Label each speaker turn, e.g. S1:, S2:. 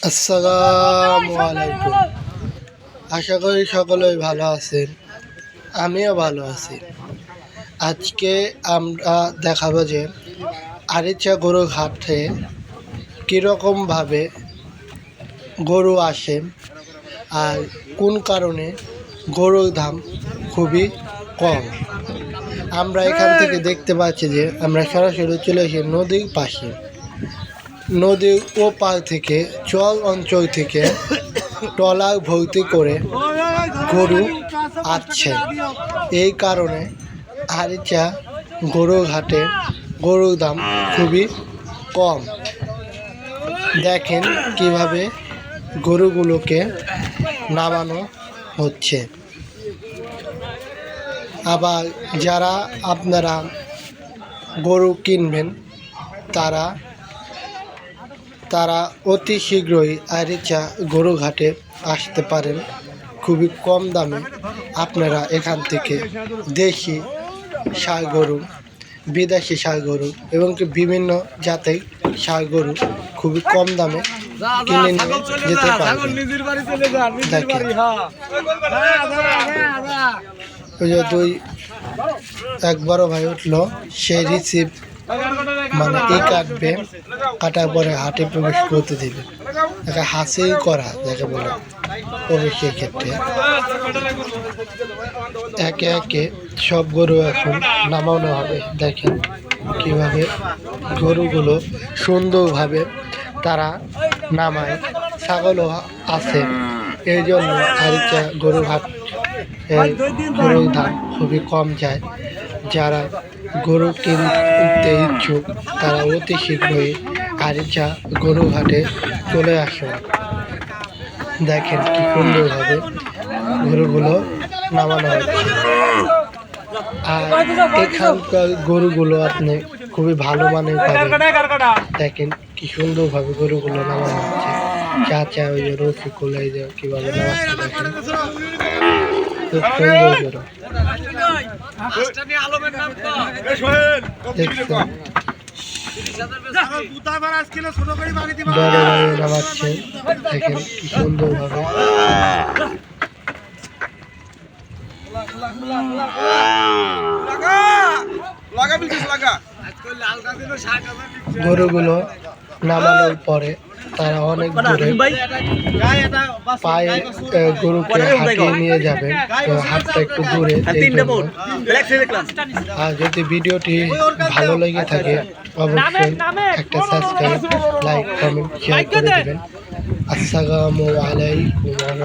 S1: আসসালামু আলাইকুম। আশা করি সকলেই ভালো আছেন, আমিও ভালো আছি। আজকে আমরা দেখাবো যে আরিচা গরুর হাটে কীরকমভাবে গরু আসে আর কোন কারণে গরুর দাম খুবই কম। আমরা এখান থেকে দেখতে পাচ্ছি যে আমরা সরাসরি চলে এসে নদীর পাশে, নদীর ওপার থেকে চর অঞ্চল থেকে ট্রলার ভর্তি করে গরু আসছে। এই কারণে আরিচা গরুর হাটে গরুর দাম খুবই কম। দেখেন কিভাবে গরুগুলোকে নামানো হচ্ছে। আবার যারা আপনারা গরু কিনবেন তারা অতি শীঘ্রই আরিচা গরুঘাটে আসতে পারেন। খুবই কম দামে আপনারা এখান থেকে দেশি ষাঁড় গরু, বিদেশি ষাঁড় গরু এবং বিভিন্ন জাতের ষাঁড় গরু খুবই কম দামে কিনে নিয়ে যেতে পারবেন। দেখেন ওই যে এক বড় ভাই উঠলো, সে রিসিভ কাটার পরে হাটে প্রবেশ করতে দিবে। একটা হাসিল করা যাকে বলে প্রবেশের ক্ষেত্রে। একে একে সব গরু এখন নামানো হবে। দেখেন কিভাবে গরুগুলো সুন্দরভাবে তারা নামায়। ছাগলও আছে, এই জন্য আরিচা গরুর দাম খুবই কম যায়। যারা গরু কিনতে ইচ্ছুক তারা অতি শীঘ্রই আরিচা গরু হাটে চলে আসুন। দেখেন কি সুন্দরভাবে গরুগুলো নামানো হচ্ছে। আর এখানকার গরুগুলো আপনি খুবই ভালো মানের পাবেন। দেখেন কি সুন্দরভাবে গরুগুলো নামানো হচ্ছে। চাচা ওই যে রফিকুল এই যে কিভাবে নামাচ্ছে দেখেন, খুব সুন্দর গরু। দেখছেন নামাচ্ছে, দেখেন কি সুন্দর ভাবে। গরুগুলো নামানোর পরে তারা অনেক দূরে পায়ে গরুকে হাঁটিয়ে নিয়ে যাবেন। হাতটা একটু দূরে। আর যদি ভিডিওটি ভালো লেগে থাকে অবশ্যই একটা সাবস্ক্রাইব, লাইক, কমেন্ট, শেয়ার করে দেবেন। আসসালামু আলাইকুম।